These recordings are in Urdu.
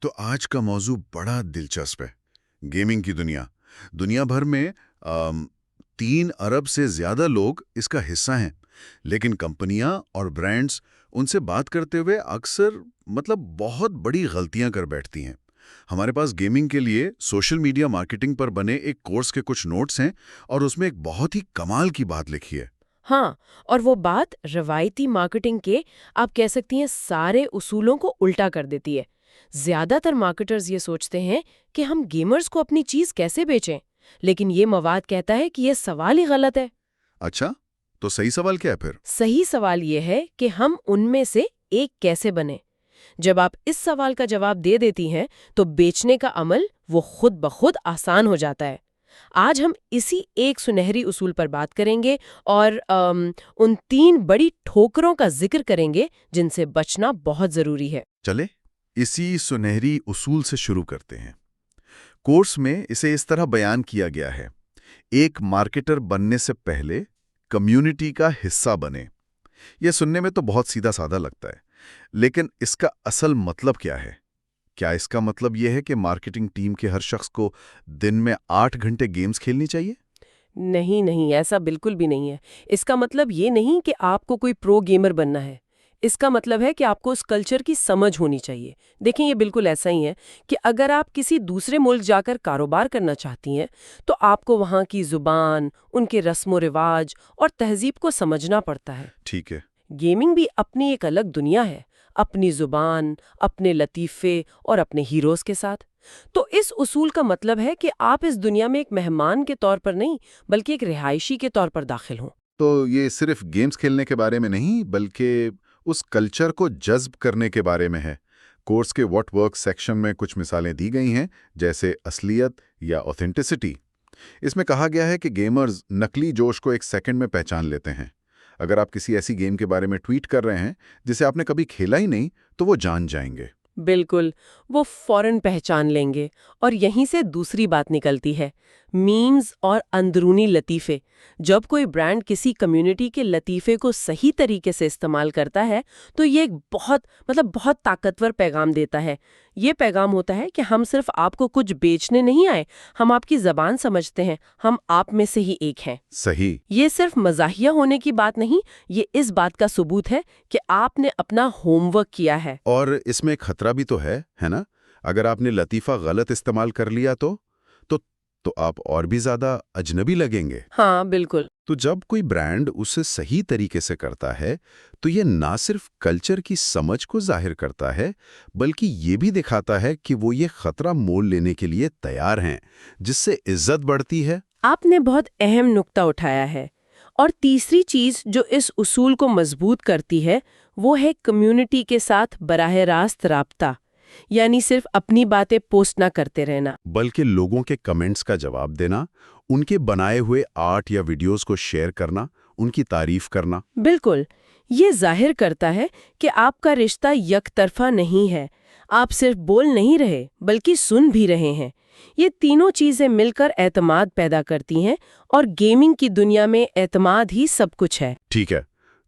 تو آج کا موضوع بڑا دلچسپ ہے۔ گیمنگ کی دنیا بھر میں 3 ارب سے زیادہ لوگ اس کا حصہ ہیں، لیکن کمپنیاں اور برانڈز ان سے بات کرتے ہوئے اکثر بہت بڑی غلطیاں کر بیٹھتی ہیں۔ ہمارے پاس گیمنگ کے لیے سوشل میڈیا مارکیٹنگ پر بنے ایک کورس کے کچھ نوٹس ہیں، اور اس میں ایک بہت ہی کمال کی بات لکھی ہے۔ ہاں، اور وہ بات روایتی مارکیٹنگ کے آپ کہہ سکتی ہیں سارے اصولوں کو الٹا کر دیتی ہے۔ زیادہ تر مارکیٹرز یہ سوچتے ہیں کہ ہم گیمرز کو اپنی چیز کیسے بیچیں، لیکن یہ مواد کہتا ہے کہ یہ سوال ہی غلط ہے۔ اچھا، تو صحیح سوال کیا ہے پھر؟ صحیح سوال یہ ہے کہ ہم ان میں سے ایک کیسے بنیں۔ جب آپ اس سوال کا جواب دے دیتی ہیں تو بیچنے کا عمل وہ خود بخود آسان ہو جاتا ہے۔ آج ہم اسی ایک سنہری اصول پر بات کریں گے اور ان 3 بڑی ٹھوکروں کا ذکر کریں گے جن سے بچنا بہت ضروری ہے۔ چلے اسی سنہری اصول سے شروع کرتے ہیں۔ کورس میں اسے اس طرح بیان کیا گیا ہے: ایک مارکیٹر بننے سے پہلے کمیونٹی کا حصہ بنے۔ یہ سننے میں تو بہت سیدھا سادہ لگتا ہے، لیکن اس کا اصل مطلب کیا ہے؟ کیا اس کا مطلب یہ ہے کہ مارکیٹنگ ٹیم کے ہر شخص کو دن میں 8 گھنٹے گیمز کھیلنی چاہیے؟ نہیں، ایسا بالکل بھی نہیں ہے۔ اس کا مطلب یہ نہیں کہ آپ کو کوئی پرو گیمر بننا ہے۔ اس کا مطلب ہے کہ آپ کو اس کلچر کی سمجھ ہونی چاہیے۔ دیکھیں، یہ بالکل ایسا ہی ہے کہ اگر آپ کسی دوسرے ملک جا کر کاروبار کرنا چاہتی ہیں تو آپ کو وہاں کی زبان، ان کے رسم و رواج اور تہذیب کو سمجھنا پڑتا ہے۔ ٹھیک ہے۔ گیمنگ بھی اپنی ایک الگ دنیا ہے، اپنی زبان، اپنے لطیفے اور اپنے ہیروز کے ساتھ۔ تو اس اصول کا مطلب ہے کہ آپ اس دنیا میں ایک مہمان کے طور پر نہیں بلکہ ایک رہائشی کے طور پر داخل ہوں۔ تو یہ صرف گیمز کھیلنے کے بارے میں نہیں بلکہ اس کلچر کو جذب کرنے کے بارے میں ہے۔ کورس کے واٹ ورک سیکشن میں کچھ مثالیں دی گئی ہیں، جیسے اصلیت یا اوتھینٹسٹی۔ اس میں کہا گیا ہے کہ گیمرز نقلی جوش کو 1 سیکنڈ میں پہچان لیتے ہیں۔ اگر آپ کسی ایسی گیم کے بارے میں ٹویٹ کر رہے ہیں جسے آپ نے کبھی کھیلا ہی نہیں تو وہ جان جائیں گے۔ بالکل، وہ فوراً پہچان لیں گے۔ اور یہیں سے دوسری بات نکلتی ہے، میمز اور اندرونی لطیفے۔ جب کوئی برانڈ کسی کمیونٹی کے لطیفے کو صحیح طریقے سے استعمال کرتا ہے تو یہ ایک بہت طاقتور پیغام دیتا ہے۔ یہ پیغام ہوتا ہے کہ ہم صرف آپ کو کچھ بیچنے نہیں آئے، ہم آپ کی زبان سمجھتے ہیں، ہم آپ میں سے ہی ایک ہیں۔ صحیح۔ یہ صرف مزاحیہ ہونے کی بات نہیں، یہ اس بات کا ثبوت ہے کہ آپ نے اپنا ہوم ورک کیا ہے۔ اور اس میں ایک خطرہ بھی تو ہے نا؟ اگر آپ نے لطیفہ غلط استعمال کر لیا تو آپ اور بھی زیادہ اجنبی لگیں گے۔ ہاں، بالکل۔ تو جب کوئی برانڈ اسے صحیح طریقے سے کرتا ہے تو یہ نہ صرف کلچر کی سمجھ کو ظاہر کرتا ہے بلکہ یہ بھی دکھاتا ہے کہ وہ یہ خطرہ مول لینے کے لیے تیار ہیں، جس سے عزت بڑھتی ہے۔ آپ نے بہت اہم نقطہ اٹھایا ہے۔ اور تیسری چیز جو اس اصول کو مضبوط کرتی ہے وہ ہے کمیونٹی کے ساتھ براہ راست رابطہ، یعنی صرف اپنی باتیں پوسٹ نہ کرتے رہنا بلکہ لوگوں کے کمنٹس کا جواب دینا، ان کے بنائے ہوئے آرٹ یا ویڈیوز کو شیئر کرنا، ان کی تعریف کرنا۔ بالکل، یہ ظاہر کرتا ہے کہ آپ کا رشتہ یک طرفہ نہیں ہے۔ آپ صرف بول نہیں رہے بلکہ سن بھی رہے ہیں۔ یہ تینوں چیزیں مل کر اعتماد پیدا کرتی ہیں، اور گیمنگ کی دنیا میں اعتماد ہی سب کچھ ہے۔ ٹھیک ہے،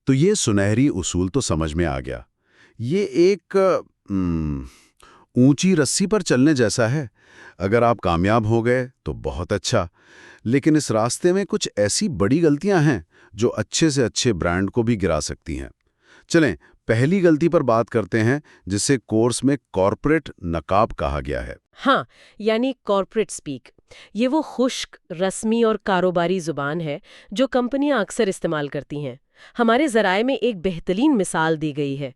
تو یہ سنہری اصول تو سمجھ میں آ گیا۔ یہ ایک اونچی رسی پر چلنے جیسا ہے۔ اگر آپ کامیاب ہو گئے تو بہت اچھا، لیکن اس راستے میں کچھ ایسی بڑی غلطیاں ہیں جو اچھے سے اچھے برانڈ کو بھی گرا سکتی ہیں۔ چلیں پہلی غلطی پر بات کرتے ہیں، جسے کورس میں کارپوریٹ نقاب کہا گیا ہے۔ ہاں، یعنی کارپوریٹ سپیک۔ یہ وہ خشک، رسمی اور کاروباری زبان ہے جو کمپنیاں اکثر استعمال کرتی ہیں۔ ہمارے ذرائع میں ایک بہترین مثال دی گئی ہے۔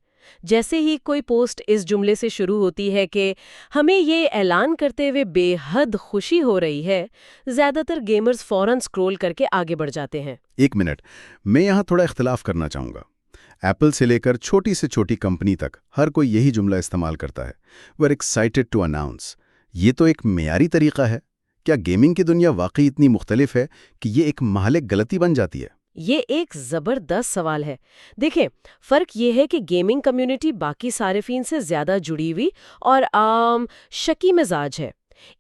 جیسے ہی کوئی پوسٹ اس جملے سے شروع ہوتی ہے کہ ہمیں یہ اعلان کرتے ہوئے بے حد خوشی ہو رہی ہے، زیادہ تر گیمرز فوراً سکرول کر کے آگے بڑھ جاتے ہیں۔ 1 منٹ، میں یہاں تھوڑا اختلاف کرنا چاہوں گا۔ ایپل سے لے کر چھوٹی سے چھوٹی کمپنی تک ہر کوئی یہی جملہ استعمال کرتا ہے، "We're excited to announce"۔ یہ تو ایک معیاری طریقہ ہے۔ کیا گیمنگ کی دنیا واقعی اتنی مختلف ہے کہ یہ ایک مہلک غلطی بن جاتی ہے؟ یہ ایک زبردست سوال ہے۔ دیکھیں، فرق یہ ہے کہ گیمنگ کمیونٹی باقی صارفین سے زیادہ جڑی ہوئی اور شکی مزاج ہے۔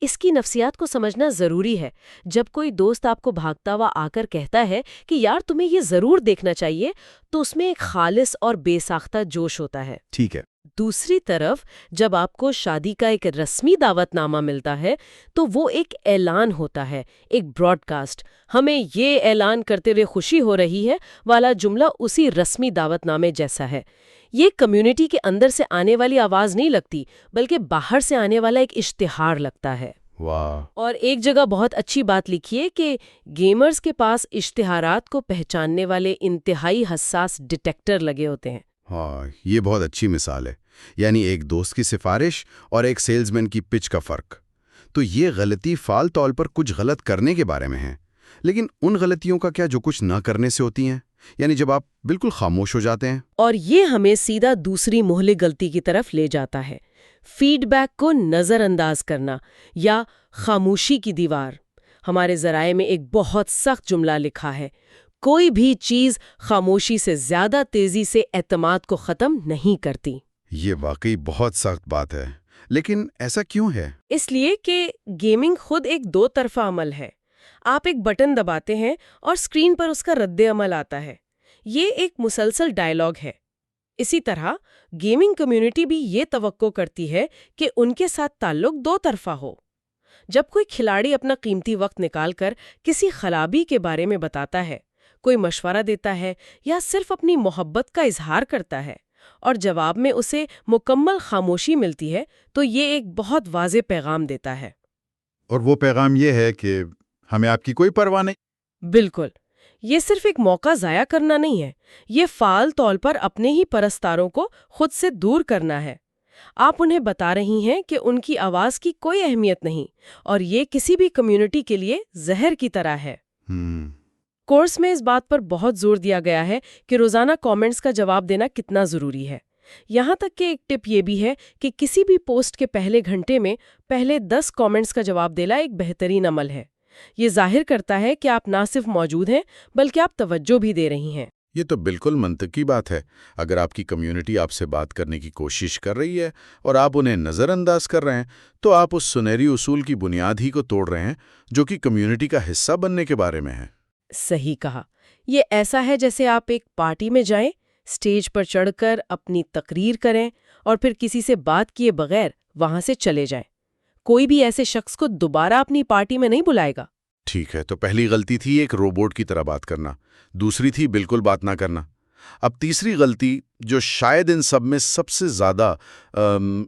اس کی نفسیات کو سمجھنا ضروری ہے۔ جب کوئی دوست آپ کو بھاگتا ہوا آ کر کہتا ہے کہ یار تمہیں یہ ضرور دیکھنا چاہیے، تو اس میں ایک خالص اور بے ساختہ جوش ہوتا ہے۔ ٹھیک ہے۔ دوسری طرف جب آپ کو شادی کا ایک رسمی دعوت نامہ ملتا ہے تو وہ ایک اعلان ہوتا ہے، ایک براڈ کاسٹ، ہمیں یہ اعلان کرتے ہوئے خوشی ہو رہی ہے والا جملہ اسی رسمی دعوت نامے جیسا ہے۔ یہ کمیونٹی کے اندر سے آنے والی آواز نہیں لگتی، بلکہ باہر سے آنے والا ایک اشتہار لگتا ہے۔ واہ! اور ایک جگہ بہت اچھی بات لکھی ہے کہ گیمرز کے پاس اشتہارات کو پہچاننے والے انتہائی حساس ڈیٹیکٹر لگے ہوتے ہیں۔ ہاں، یہ بہت اچھی مثال ہے، یعنی ایک دوست کی سفارش اور ایک سیلز مین کی پچ کا فرق۔ تو یہ غلطی فعال طور پر کچھ غلط کرنے کے بارے میں ہے، لیکن ان غلطیوں کا کیا جو کچھ نہ کرنے سے ہوتی ہیں، یعنی جب آپ بالکل خاموش ہو جاتے ہیں؟ اور یہ ہمیں سیدھا دوسری مہلک غلطی کی طرف لے جاتا ہے، فیڈ بیک کو نظر انداز کرنا یا خاموشی کی دیوار۔ ہمارے ذرائع میں ایک بہت سخت جملہ لکھا ہے، کوئی بھی چیز خاموشی سے زیادہ تیزی سے اعتماد کو ختم نہیں کرتی۔ یہ واقعی بہت سخت بات ہے، لیکن ایسا کیوں ہے؟ اس لیے کہ گیمنگ خود ایک دو طرفہ عمل ہے۔ آپ ایک بٹن دباتے ہیں اور اسکرین پر اس کا رد عمل آتا ہے۔ یہ ایک مسلسل ڈائیلاگ ہے۔ اسی طرح گیمنگ کمیونٹی بھی یہ توقع کرتی ہے کہ ان کے ساتھ تعلق دو طرفہ ہو۔ جب کوئی کھلاڑی اپنا قیمتی وقت نکال کر کسی خلابی کے بارے میں بتاتا ہے، کوئی مشورہ دیتا ہے یا صرف اپنی محبت کا اظہار کرتا ہے اور جواب میں اسے مکمل خاموشی ملتی ہے، تو یہ ایک بہت واضح پیغام دیتا ہے۔ اور وہ پیغام یہ ہے کہ ہمیں آپ کی کوئی پرواہ نہیں۔ بالکل، یہ صرف ایک موقع ضائع کرنا نہیں ہے، یہ فعال طور پر اپنے ہی پرستاروں کو خود سے دور کرنا ہے۔ آپ انہیں بتا رہی ہیں کہ ان کی آواز کی کوئی اہمیت نہیں، اور یہ کسی بھی کمیونٹی کے لیے زہر کی طرح ہے۔ کورس میں اس بات پر بہت زور دیا گیا ہے کہ روزانہ کامنٹس کا جواب دینا کتنا ضروری ہے۔ یہاں تک کہ ایک ٹپ یہ بھی ہے کہ کسی بھی پوسٹ کے پہلے گھنٹے میں پہلے 10 کامنٹس کا جواب دینا ایک بہترین عمل ہے۔ یہ ظاہر کرتا ہے کہ آپ نہ صرف موجود ہیں بلکہ آپ توجہ بھی دے رہی ہیں۔ یہ تو بالکل منطقی بات ہے۔ اگر آپ کی کمیونٹی آپ سے بات کرنے کی کوشش کر رہی ہے اور آپ انہیں نظر انداز کر رہے ہیں، تو آپ اس سنہری اصول کی بنیاد ہی کو توڑ رہے ہیں جو کہ کمیونٹی کا حصہ بننے کے بارے میں ہے۔ صحیح کہا۔ یہ ایسا ہے جیسے آپ ایک پارٹی میں جائیں، سٹیج پر چڑھ کر اپنی تقریر کریں اور پھر کسی سے بات کیے بغیر وہاں سے چلے جائیں۔ کوئی بھی ایسے شخص کو دوبارہ اپنی پارٹی میں نہیں بلائے گا۔ ٹھیک ہے، تو پہلی غلطی تھی ایک روبوٹ کی طرح بات کرنا، دوسری تھی بالکل بات نہ کرنا۔ اب تیسری غلطی جو شاید ان سب میں سب سے زیادہ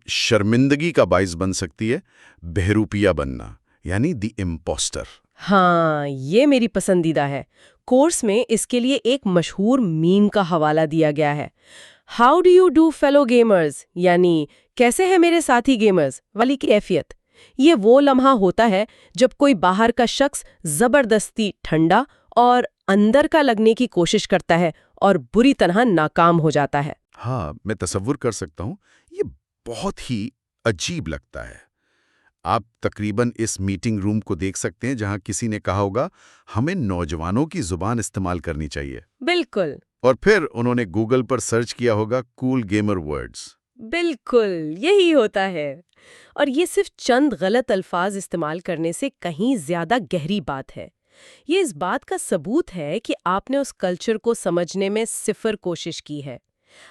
شرمندگی کا باعث بن سکتی ہے، بہروپیہ بننا، یعنی دی امپوسٹر۔ ہاں، یہ میری پسندیدہ ہے۔ کورس میں اس کے لیے ایک مشہور میم کا حوالہ دیا گیا ہے، how do you do fellow gamers, یعنی کیسے ہیں میرے ساتھی گیمرز والی کیفیت۔ یہ وہ لمحہ ہوتا ہے جب کوئی باہر کا شخص زبردستی ٹھنڈا اور اندر کا لگنے کی کوشش کرتا ہے اور بری طرح ناکام ہو جاتا ہے۔ ہاں، میں تصور کر سکتا ہوں، یہ بہت ہی عجیب لگتا ہے۔ آپ تقریباً اس میٹنگ روم کو دیکھ سکتے ہیں جہاں کسی نے کہا ہوگا ہمیں نوجوانوں کی زبان استعمال کرنی چاہیے، بالکل اور پھر انہوں نے گوگل پر سرچ کیا ہوگا کول گیمر ورڈز۔ بالکل یہی ہوتا ہے، اور یہ صرف چند غلط الفاظ استعمال کرنے سے کہیں زیادہ گہری بات ہے۔ یہ اس بات کا ثبوت ہے کہ آپ نے اس کلچر کو سمجھنے میں صفر کوشش کی ہے۔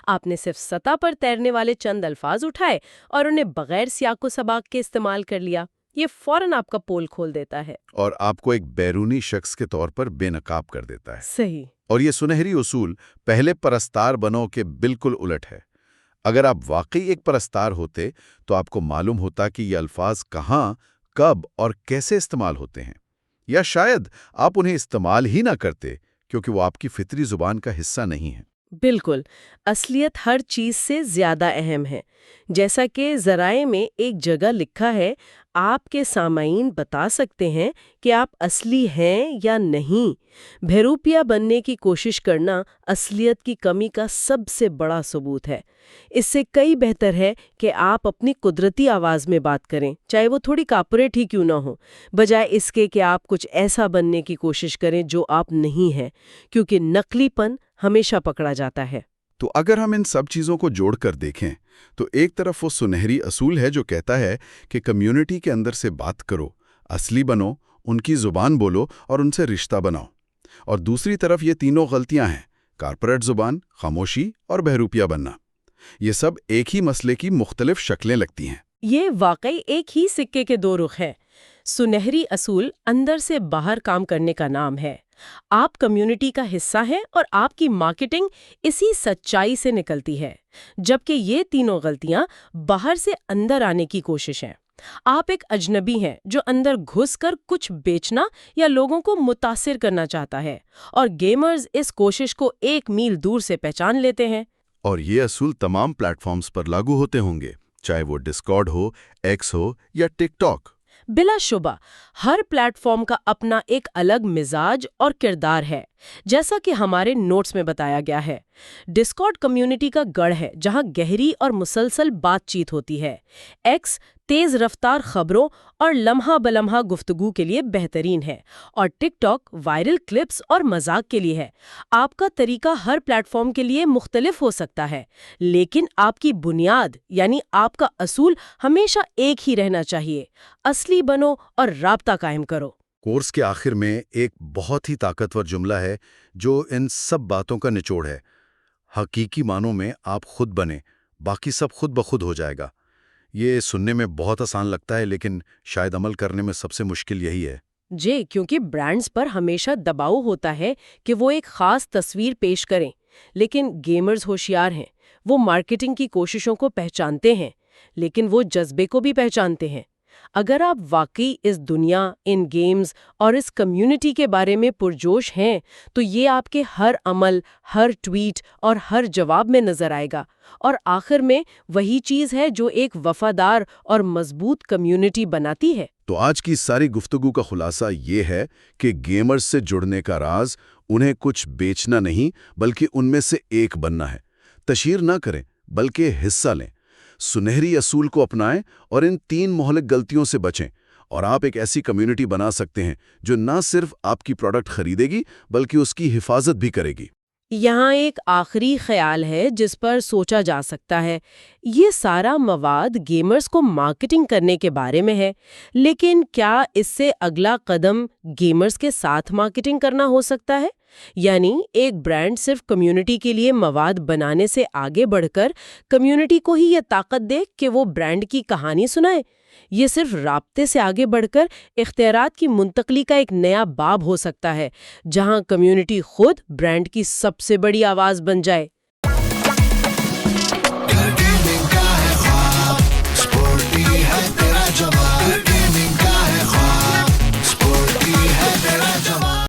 آپ نے صرف سطح پر تیرنے والے چند الفاظ اٹھائے اور انہیں بغیر سیاق و سباق کے استعمال کر لیا۔ یہ فوراً آپ کا پول کھول دیتا ہے اور آپ کو ایک بیرونی شخص کے طور پر بے نقاب کر دیتا ہے۔ صحیح۔ اور یہ سنہری اصول پہلے پرستار بنو کے بالکل الٹ ہے۔ اگر آپ واقعی ایک پرستار ہوتے تو آپ کو معلوم ہوتا کہ یہ الفاظ کہاں، کب اور کیسے استعمال ہوتے ہیں، یا شاید آپ انہیں استعمال ہی نہ کرتے کیونکہ وہ آپ کی فطری زبان کا حصہ نہیں ہے۔ بالکل، اصلیت ہر چیز سے زیادہ اہم ہے۔ جیسا کہ ذرائع میں ایک جگہ لکھا ہے، آپ کے سامعین بتا سکتے ہیں کہ آپ اصلی ہیں یا نہیں۔ بہروپیہ بننے کی کوشش کرنا اصلیت کی کمی کا سب سے بڑا ثبوت ہے۔ اس سے کئی بہتر ہے کہ آپ اپنی قدرتی آواز میں بات کریں، چاہے وہ تھوڑی کارپوریٹ ہی کیوں نہ ہو، بجائے اس کے کہ آپ کچھ ایسا بننے کی کوشش کریں جو آپ نہیں ہیں، کیونکہ نقلی پن ہمیشہ پکڑا جاتا ہے۔ تو اگر ہم ان سب چیزوں کو جوڑ کر دیکھیں تو ایک طرف وہ سنہری اصول ہے جو کہتا ہے کہ کمیونٹی کے اندر سے بات کرو، اصلی بنو، ان کی زبان بولو اور ان سے رشتہ بناؤ، اور دوسری طرف یہ تینوں غلطیاں ہیں، کارپوریٹ زبان، خاموشی اور بہروپیہ بننا۔ یہ سب ایک ہی مسئلے کی مختلف شکلیں لگتی ہیں۔ یہ واقعی ایک ہی سکے کے دو رخ ہیں۔ سنہری اصول اندر سے باہر کام کرنے کا نام ہے۔ آپ کمیونٹی کا حصہ ہیں اور آپ کی مارکیٹنگ اسی سچائی سے نکلتی ہے، جبکہ یہ تینوں غلطیاں باہر سے اندر آنے کی کوشش ہیں۔ آپ ایک اجنبی ہیں جو اندر گھس کر کچھ بیچنا یا لوگوں کو متاثر کرنا چاہتا ہے، اور گیمرز اس کوشش کو 1 میل دور سے پہچان لیتے ہیں۔ اور یہ اصول تمام پلیٹ فارمز پر لاگو ہوتے ہوں گے، چاہے وہ ڈسکارڈ ہو، ایکس ہو یا ٹک ٹاک۔ بلا شبہ ہر پلیٹ فارم کا اپنا ایک الگ مزاج اور کردار ہے، جیسا کہ ہمارے نوٹس میں بتایا گیا ہے۔ ڈسکارڈ کمیونٹی کا گڑھ ہے جہاں گہری اور مسلسل بات چیت ہوتی ہے۔ ایکس تیز رفتار خبروں اور لمحہ بلمحہ گفتگو کے لیے بہترین ہے، اور ٹک ٹاک وائرل کلپس اور مذاق کے لیے ہے۔ آپ کا طریقہ ہر پلیٹ فارم کے لیے مختلف ہو سکتا ہے، لیکن آپ کی بنیاد یعنی آپ کا اصول ہمیشہ ایک ہی رہنا چاہیے۔ اصلی بنو اور رابطہ قائم کرو۔ کورس کے آخر میں ایک بہت ہی طاقتور جملہ ہے جو ان سب باتوں کا نچوڑ ہے۔ حقیقی معنوں میں آپ خود بنیں، باقی سب خود بخود ہو جائے گا۔ یہ سننے میں بہت آسان لگتا ہے، لیکن شاید عمل کرنے میں سب سے مشکل یہی ہے۔ جی، کیونکہ برانڈز پر ہمیشہ دباؤ ہوتا ہے کہ وہ ایک خاص تصویر پیش کریں، لیکن گیمرز ہوشیار ہیں۔ وہ مارکیٹنگ کی کوششوں کو پہچانتے ہیں، لیکن وہ جذبے کو بھی پہچانتے ہیں۔ اگر آپ واقعی اس دنیا، ان گیمز اور اس کمیونٹی کے بارے میں پرجوش ہیں، تو یہ آپ کے ہر عمل، ہر ٹویٹ اور ہر جواب میں نظر آئے گا۔ اور آخر میں وہی چیز ہے جو ایک وفادار اور مضبوط کمیونٹی بناتی ہے۔ تو آج کی ساری گفتگو کا خلاصہ یہ ہے کہ گیمرز سے جڑنے کا راز انہیں کچھ بیچنا نہیں بلکہ ان میں سے ایک بننا ہے۔ تشہیر نہ کریں بلکہ حصہ لیں، سنہری اصول کو اپنائیں اور ان 3 مہلک غلطیوں سے بچیں، اور آپ ایک ایسی کمیونٹی بنا سکتے ہیں جو نہ صرف آپ کی پروڈکٹ خریدے گی بلکہ اس کی حفاظت بھی کرے گی۔ یہاں ایک آخری خیال ہے جس پر سوچا جا سکتا ہے۔ یہ سارا مواد گیمرز کو مارکیٹنگ کرنے کے بارے میں ہے، لیکن کیا اس سے اگلا قدم گیمرز کے ساتھ مارکیٹنگ کرنا ہو سکتا ہے؟ یعنی ایک برانڈ صرف کمیونٹی کے لیے مواد بنانے سے آگے بڑھ کر کمیونٹی کو ہی یہ طاقت دے کہ وہ برانڈ کی کہانی سنائے۔ یہ صرف رابطے سے آگے بڑھ کر اختیارات کی منتقلی کا ایک نیا باب ہو سکتا ہے، جہاں کمیونٹی خود برانڈ کی سب سے بڑی آواز بن جائے۔